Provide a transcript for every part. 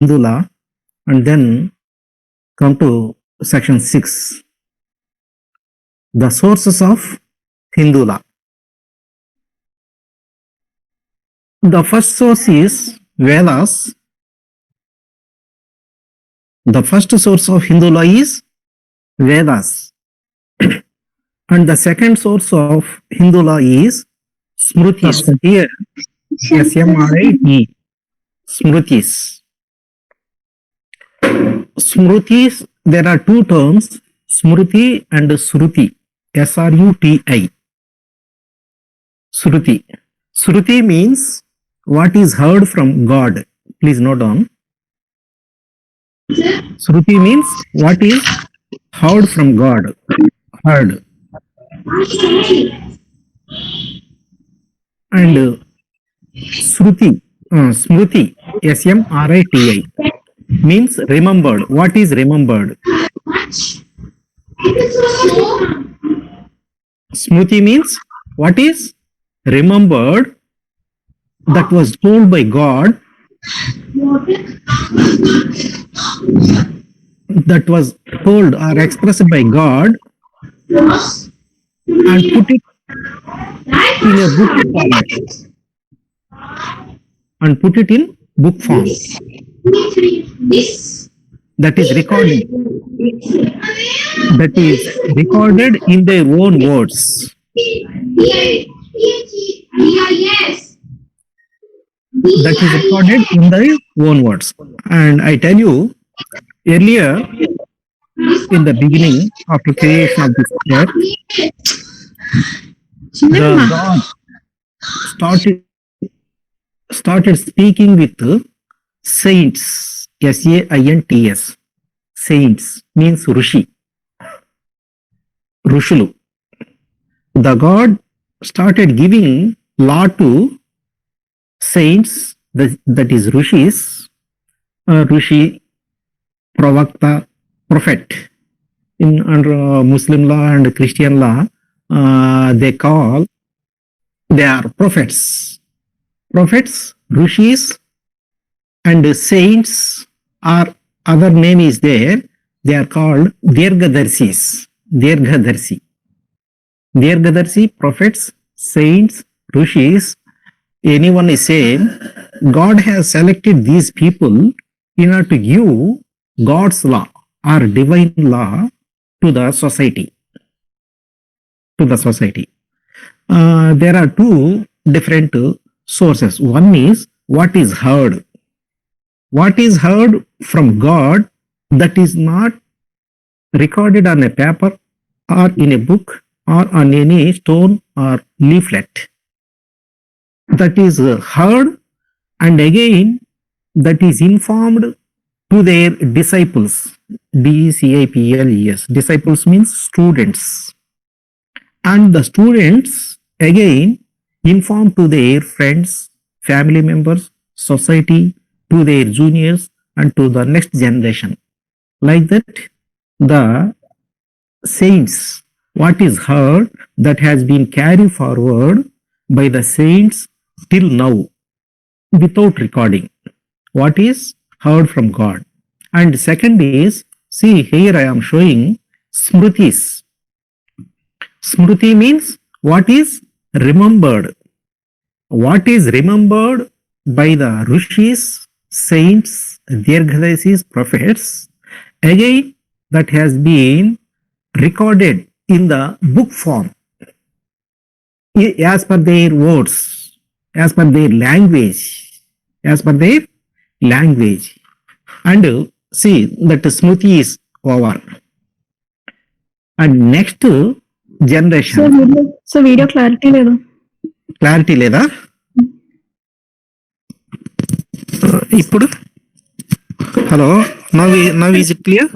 law, and then come to section 6, the sources of Hindu law. The first source is Vedas. The first source of Hindu law is Vedas. And the second source of Hindu law is Smritis. Here, S-M-R-I-T, Smritis. Smritis, there are two terms, Smriti and Sruti, S-R-U-T-I. Sruti. Sruti means what is heard from God. Please note down. Sruti means what is heard from God. Heard. And Sruti, Smriti, S-M-R-I-T-I, means remembered. What is remembered? Smriti means what is remembered that was told by God, that was told or expressed by God, and put it in a book format. And put it in book form. That is recorded. That is recorded in their own words. That is recorded in their own words. And I tell you, earlier, in the beginning of the creation of this earth, the God started speaking with saints, S-A-I-N-T-S. Saints means Rishi. Rushulu. The God started giving law to saints, that is Rishis, Rishi, Pravakta, prophet. In under Muslim law and Christian law, they are prophets. Prophets, Rishis, and saints, are other name is there. They are called Dirgadarsis. Dirgadarsi. Dirgadarsi, prophets, saints, Rishis. Anyone is saying God has selected these people in order to give God's law or divine law to the society. To the society. There are two different sources. One is what is heard. What is heard from God that is not recorded on a paper or in a book or on any stone or leaflet. That is heard, and again that is informed to their disciples. D-E-C-I-P-L-E-S. Disciples means students. And the students again inform to their friends, family members, society, to their juniors, and to the next generation. Like that, the saints, what is heard, that has been carried forward by the saints till now without recording. What is heard from God. And second is, see here I am showing Smritis. Smriti means what is remembered. What is remembered by the Rishis, saints, Dirghadasis, prophets, again that has been recorded in the book form as per their words, as per their language, as per their language. And see that Smriti is over. And next generation. So video clarity leda. Clarity leda. ఇప్పుడు hello now is it clear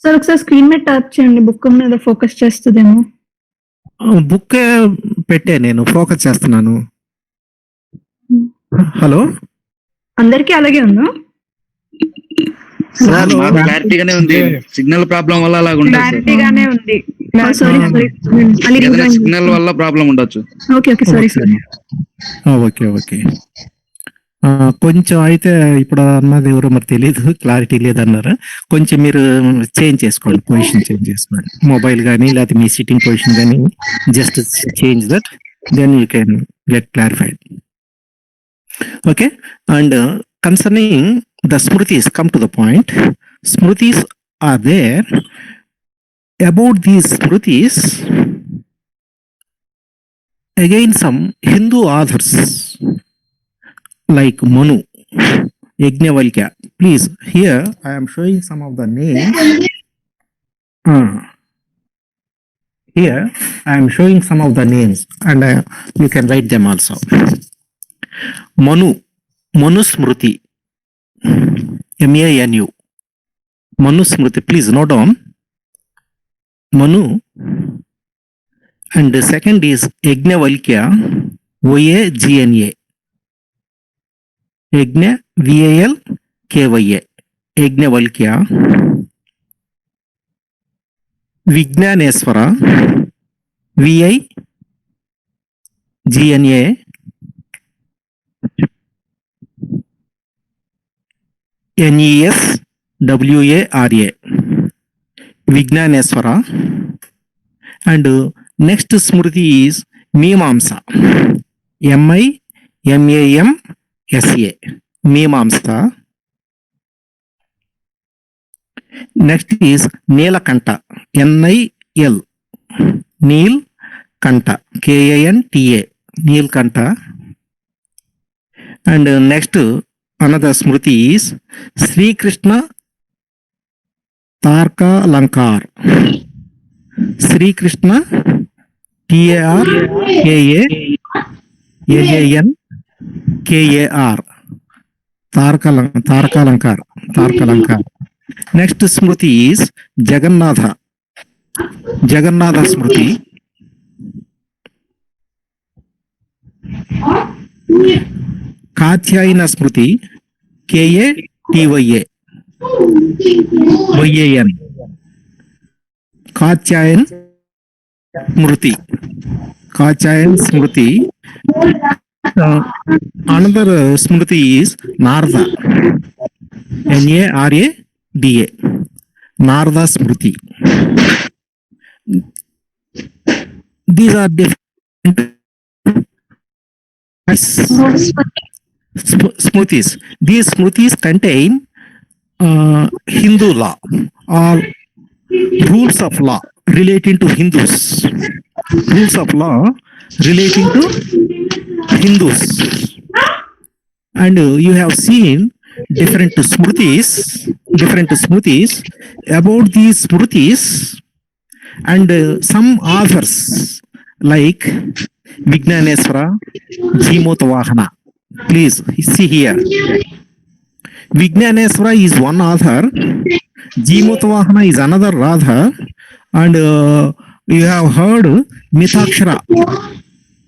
sir ఒకసారి screen మీద tap చేయండి, book మీద focus చేస్తుందేమో. Book పెట్టే నేను focus చేస్తున్నాను. Hello అందరికీ అలాగే ఉందా? క్లారిటీగానే ఉంది, సిగ్నల్ ప్రాబ్లం వల్ల అలాగ ఉండదు. క్లారిటీగానే ఉంది. సిగ్నల్ వల్ల ప్రాబ్లం ఉండొచ్చు. Okay okay sorry sorry. Okay okay కొంచెం అయితే ఇప్పుడు అన్నది ఎవరో మరి తెలియదు, క్లారిటీ లేదన్నారు. కొంచెం మీరు చేంజ్ చేసుకోండి, పొజిషన్ చేంజ్ చేసుకోండి, మొబైల్ కానీ లేకపోతే మీ సిట్టింగ్ పొజిషన్ కానీ just change that, then you can get clarified. Okay. And concerning the smritis, come to the point. Smritis are there. About these smritis, again some Hindu authors like Manu, Yajnavalkya. Please, here I am showing some of the names. Here I am showing some of the names, and you can write them also. Manu Smriti, MANU, Manu Smriti. Please note down Manu. And the second is Yajnavalkya, YAGNA, Yajna, VALKYA, Yajnavalkya. Vijnaneswara, VIGNA, NESWARA, Vijnaneswara. And next Smriti is Mimamsa, MIMAMSA, Mimamsa. Next is Nilakanta, NIL, Neel Kanta, KANTA, Neelkanta. And next another Smriti is Sri Krishna Tarka Lankar, Sri Krishna TARKALANKAR, Tarkalankar. Next Smriti is Jagannatha Smriti, Katyayana Smriti, KATYA, YAN, Katyayan Smriti. Another Smriti is Narada, NARADA, Narada Smriti. These are different Smritis. These Smritis contain Hindu law or rules of law relating to Hindus. Rules of law relating to Hindus. And you have seen different Smritis about these Smritis. And some authors like Vijnaneswara, Jimotavahana. Please see here. Vijnaneswara is one author, Jimotavahana is another author, and you have heard Mitakshara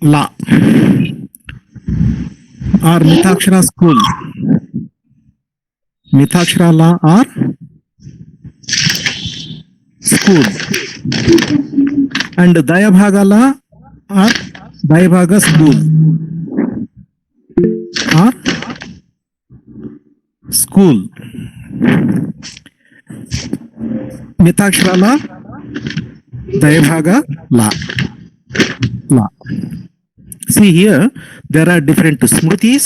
law or Mitakshara school. Mitakshara law or school. And Dayabhaga law or Dayabhaga school or school. Mitakshara law, Dayabhaga law. See here, there are different Smritis,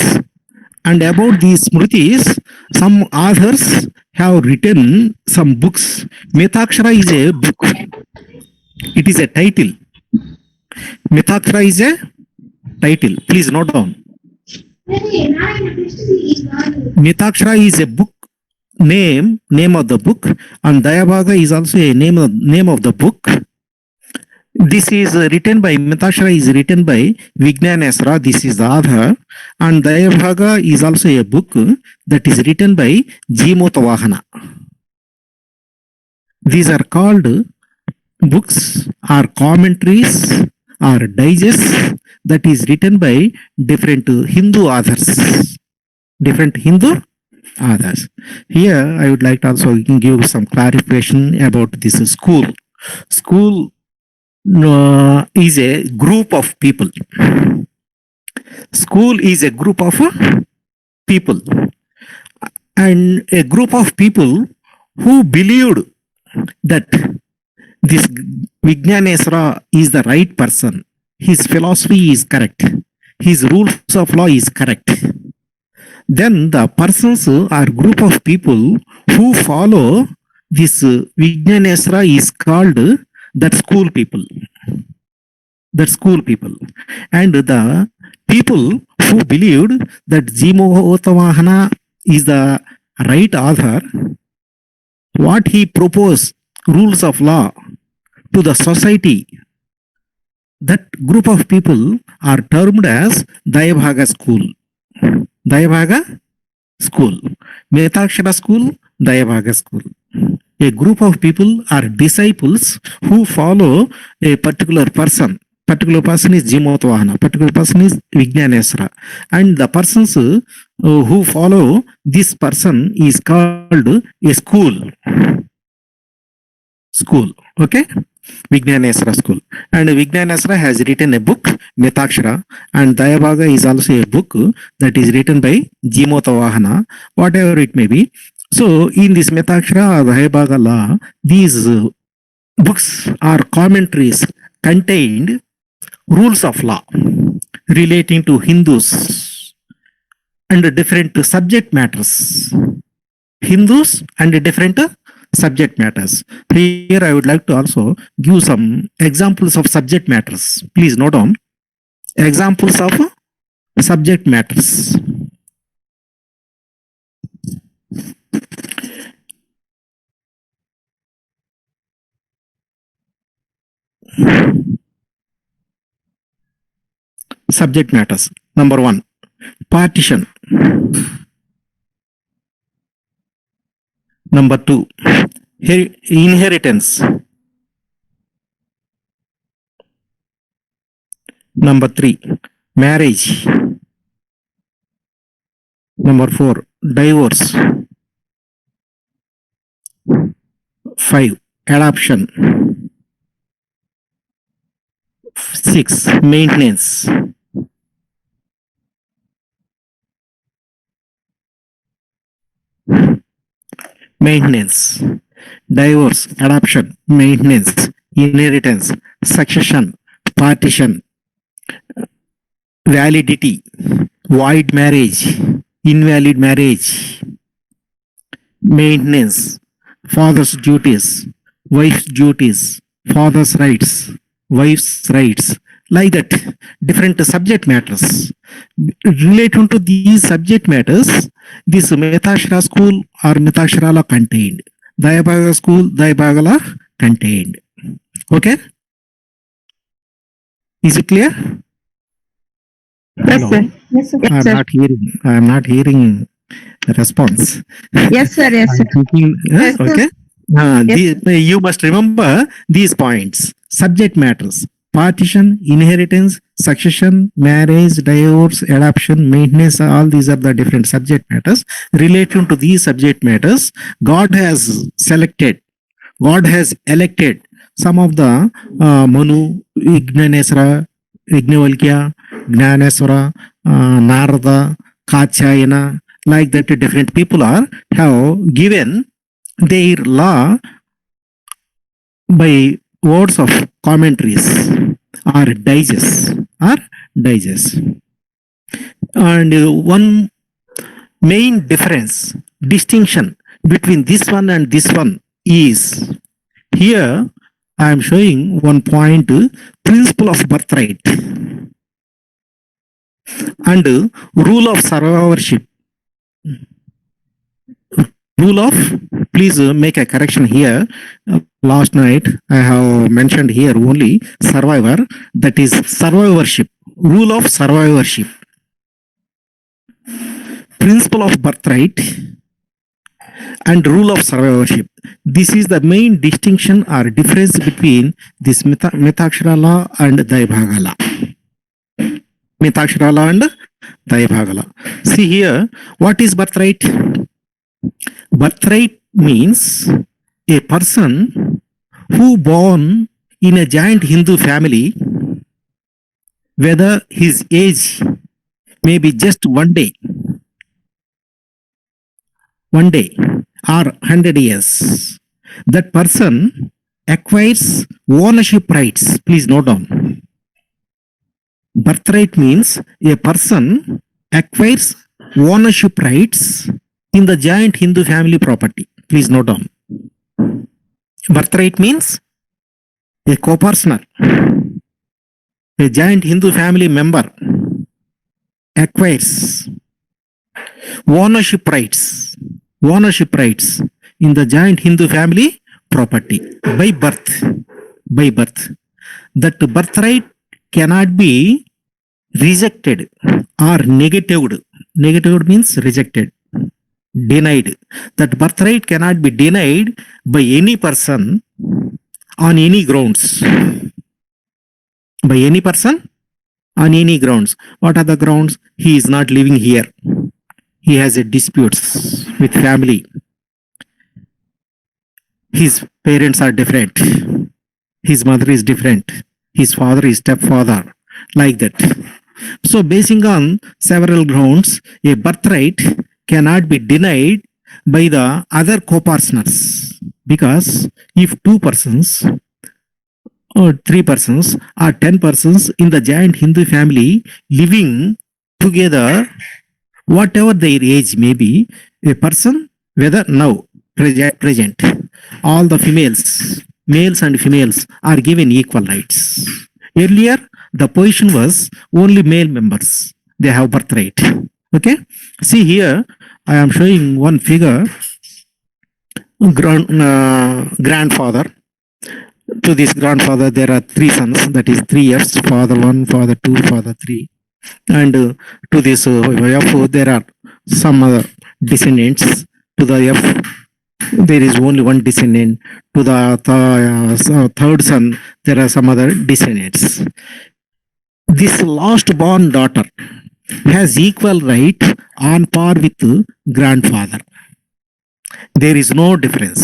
and about these Smritis, some authors have written some books. Mitakshara is a book. It is a title. Mitakshara is a title. Please note down. Mitakshara is a book name of the book, and Dayabhaga is also a name of the book. This is written by Mitakshara is written by Vijnaneswara. This is the author, and Dayabhaga is also a book that is written by Jimotavahana. These are called books or commentaries or digests that is written by different Hindu authors. Here I would like to also give some clarification about this school. School is a group of people. School is a group of people, and a group of people who believed that this Vijnaneswara is the right person. His philosophy is correct. His rules of law is correct. Then the persons or group of people who follow this Vijnaneswara is called that school people. That school people. And the people who believed that Jimotavahana is the right author, what he proposed, rules of law to the society, that group of people are termed as Dayabhaga school. Dayabhaga school. Metakshara school, Dayabhaga school. A group of people are disciples who follow a particular person. Particular person is Jimotavahana, particular person is Vijnaneswara. And the persons who follow this person is called a school. School, okay? Vijnaneswara school. And Vijnaneswara has written a book, Metakshara, and Dayabhaga is also a book that is written by Jimotavahana, whatever it may be. So, in this Metakshara or Dayabhaga law, these books are commentaries contained rules of law relating to Hindus and different subject matters. Hindus and different subject matters. Here I would like to also give some examples of subject matters. Please note down examples of subject matters. Subject matters. Number 1, partition. Number 2, inheritance. Number 3, marriage. Number 4, divorce. 5, adoption. 6, maintenance. Maintenance, divorce, adoption, maintenance, inheritance, succession, partition, validity, void marriage, invalid marriage, maintenance, father's duties, wife's duties, father's rights, wife's rights, like that, different subject matters. Related to these subject matters, this Metakshara school or Metakshara law contained. Dayabhaga school, Dayabhaga law contained. Okay? Is it clear? Yes, Hello. sir. Yes, sir. I am not hearing the response. Yes, sir. Yes, sir. I'm thinking, Yes, sir. okay. You must remember these points. Subject matters: partition, inheritance, succession, marriage, divorce, adoption, maintenance. All these are the different subject matters. Relating to these subject matters, God has selected, God has elected some of the Manu, Vijnaneswara, Yajnavalkya, Jnaneshwara, Narada, Katyayana, like that different people have given their law by words of commentaries or digests and one main difference, distinction between this one and this one is, here I am showing one point, principle of birthright and rule of survivorship. Rule of, please make a correction here. Last night I have mentioned here only survivor, that is survivorship. Rule of survivorship. Principle of birthright and rule of survivorship. This is the main distinction or difference between this Metakshara law and Dayabhaga law. Metakshara law and Dayabhaga law. See here, what is birthright? Birthright means a person who born in a giant Hindu family, whether his age may be just one day, one day or 100 years, that person acquires ownership rights. Please note down. Birthright means a person acquires ownership rights in the joint Hindu family property. Please note down. Birthright means a co-partner, a giant Hindu family member acquires ownership rights in the giant Hindu family property by birth. That birthright cannot be rejected or negatived. Negatived means rejected, denied. That birthright cannot be denied by any person on any grounds. By any person on any grounds. What are the grounds? He is not living here. He has a disputes with family. His parents are different. His mother is different. His father is stepfather. Like that. So basing on several grounds, a birthright cannot be denied by the other co-partners. Because if 2 persons or 3 persons or 10 persons in the giant Hindu family living together, whatever their age may be, a person, whether now present, all the females, males and females are given equal rights. Earlier, the position was only male members. They have birthright. Okay. See here, I am showing one figure. Grandfather. To this grandfather, there are 3 sons. That is 3 years. Father 1, father 2, father 3. And to this F, there are some other descendants. To the F, there is only one descendant. To the third son, there are some other descendants. This last born daughter has equal right on par with grandfather. There is no difference.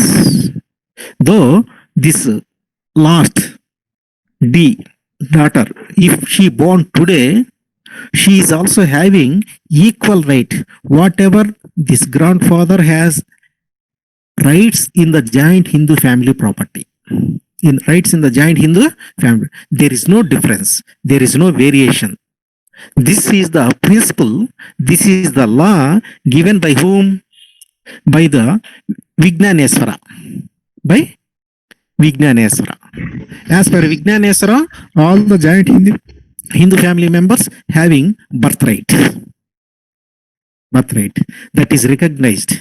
Though this last D daughter, if she born today, she is also having equal right. Whatever this grandfather has rights in the giant Hindu family property. In rights in the giant Hindu family, there is no difference. There is no variation. This is the principle. This is the law given by whom? By the Vijnaneswara. By Vijnaneswara. As per Vijnaneswara, all the giant Hindu family members having birthright. Birthright that is recognized.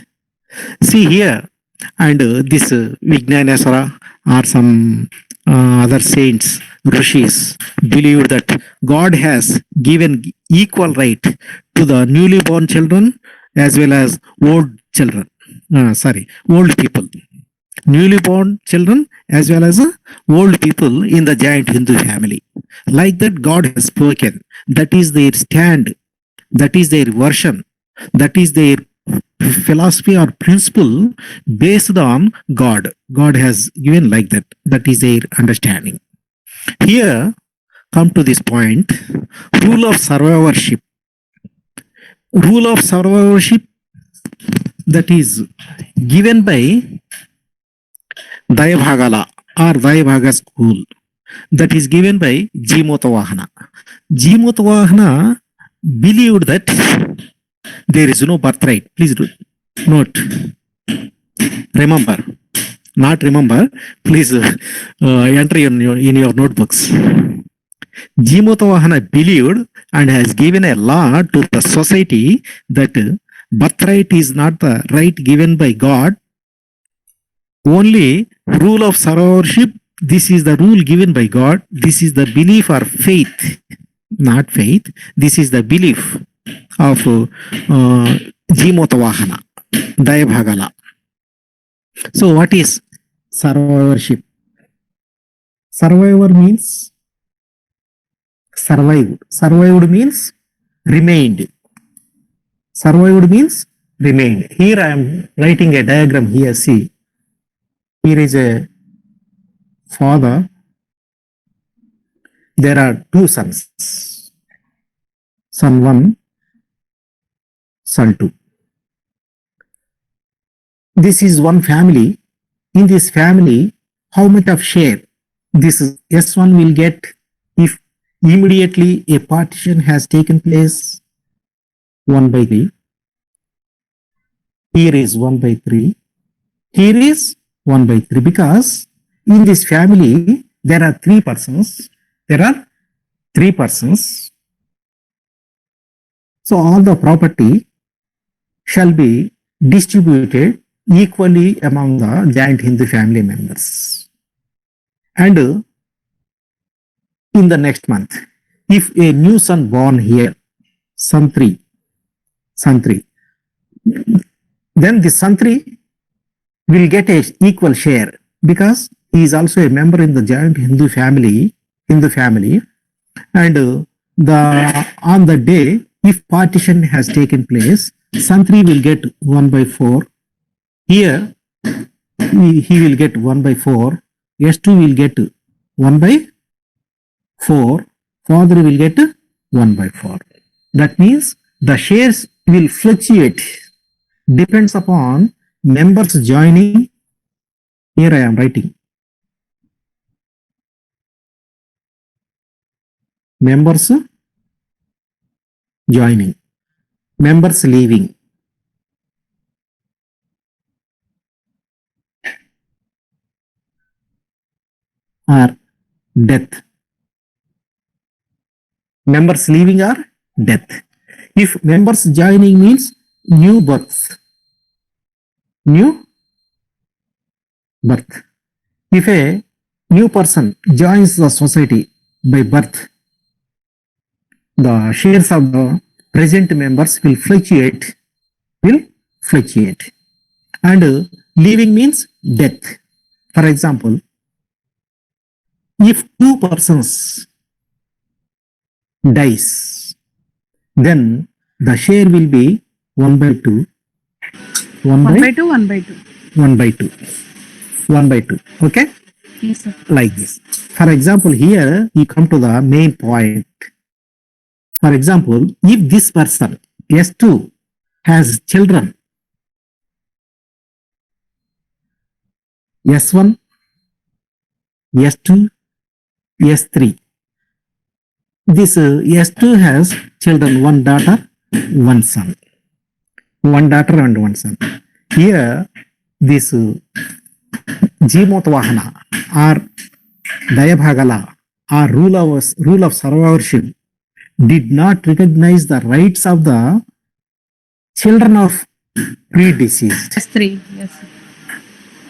See here, and this Vijnaneswara or some other saints, rishis, believe that God has given equal right to the newly born children as well as old children. Old people. Newly born children as well as old people in the giant Hindu family. Like that, God has spoken. That is their stand. That is their version. That is their philosophy or principle based on God. God has given like that. That is their understanding. Here, come to this point, rule of survivorship. Rule of survivorship that is given by Dayabhagala or Dayabhaga school. That is given by G. Motavahana. G. Motavahana believed that there is no birthright. Please note. Remember. Not remember. Please enter in your notebooks. G. Motavahana believed and has given a law to the society that birthright is not the right given by God. Only rule of survivorship. This is the rule given by God. This is the belief or faith. Not faith. This is the belief of G. Motavahana, Dayabhagala. So what is survivorship? Survivor means survived. Survived means remained. Survived means remained. Here I am writing a diagram here. See, here is a father. There are 2 sons. Son 1, son 2. this is one family. In this family, how much of share this S1 will get if immediately a partition has taken place? 1 by 3. Here is 1 by 3. Here is 1 by 3 because in this family there are 3 persons. There are 3 persons. So all the property shall be distributed equally among the joint Hindu family members. And in the next month, if a new son born here, son 3, then the son 3 will get a equal share because he is also a member in the joint Hindu family, and on the day if partition has taken place, son 3 will get 1 by 4. Here he will get 1 by 4. S2 will get 1 by 4. Father will get 1 by 4. That means the shares will fluctuate. Depends upon members joining. Here I am writing. Members joining. Members leaving. Or death. Members leaving or death. If members joining means new birth. New birth. If a new person joins the society by birth, the shares of the present members will fluctuate. And leaving means death. For example, if 2 persons dies, then the share will be 1 by 2. 1 by 2, 1 by 2. 1 by 2. 1 by 2. Okay? Yes, sir. Like this. For example, here you come to the main point. For example, if this person, S2, has children, S1, S2, S3. This S2 has children, 1 daughter, 1 son. 1 daughter and 1 son. Here, this Jimotvahana or Dayabhagala or rule of survivorship did not recognize the rights of the children of predeceased. S3. Yes, sir.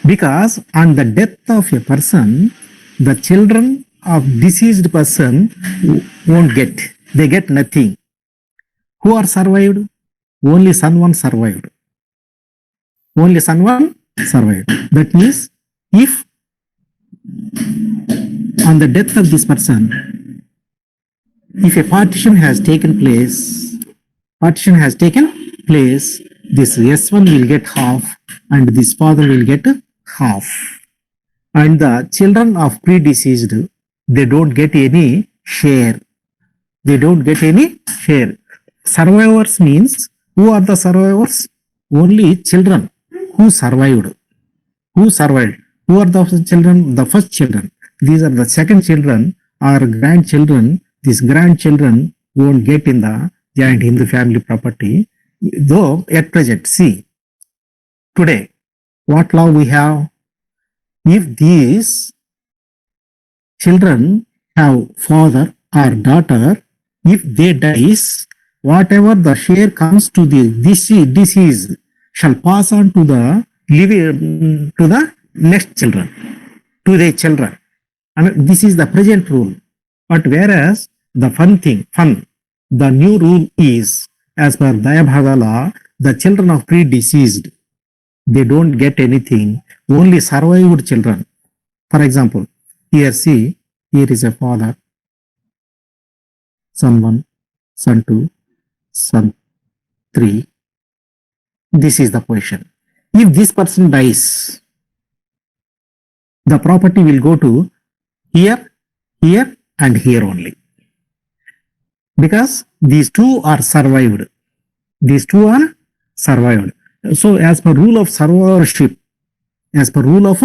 Because on the death of a person, the children of deceased person won't get. They get nothing. Who are survived? Only son 1 survived. Only son 1 survived. That means if on the death of this person, if a partition has taken place, this S1 will get half and this father will get half. And the children of predeceased, they don't get any share. Survivors means, who are the survivors? Only children who survived. Who are the children? The first children. These are the second children or grandchildren. These grandchildren won't get in the joint Hindu family property. Though at present, see, today, what law we have? If these children have father or daughter, if they dies, whatever the share comes to the deceased shall pass on to the next children, to their children. And this is the present rule. But whereas the the new rule is, as per Dayabhaga law, the children of predeceased, they don't get anything, only survived children. For example, here see, here is a father, son 1, son 2, son 3. This is the position. If this person dies, the property will go to here, here and here only. Because these two are survived. So as per rule of survivorship, as per rule of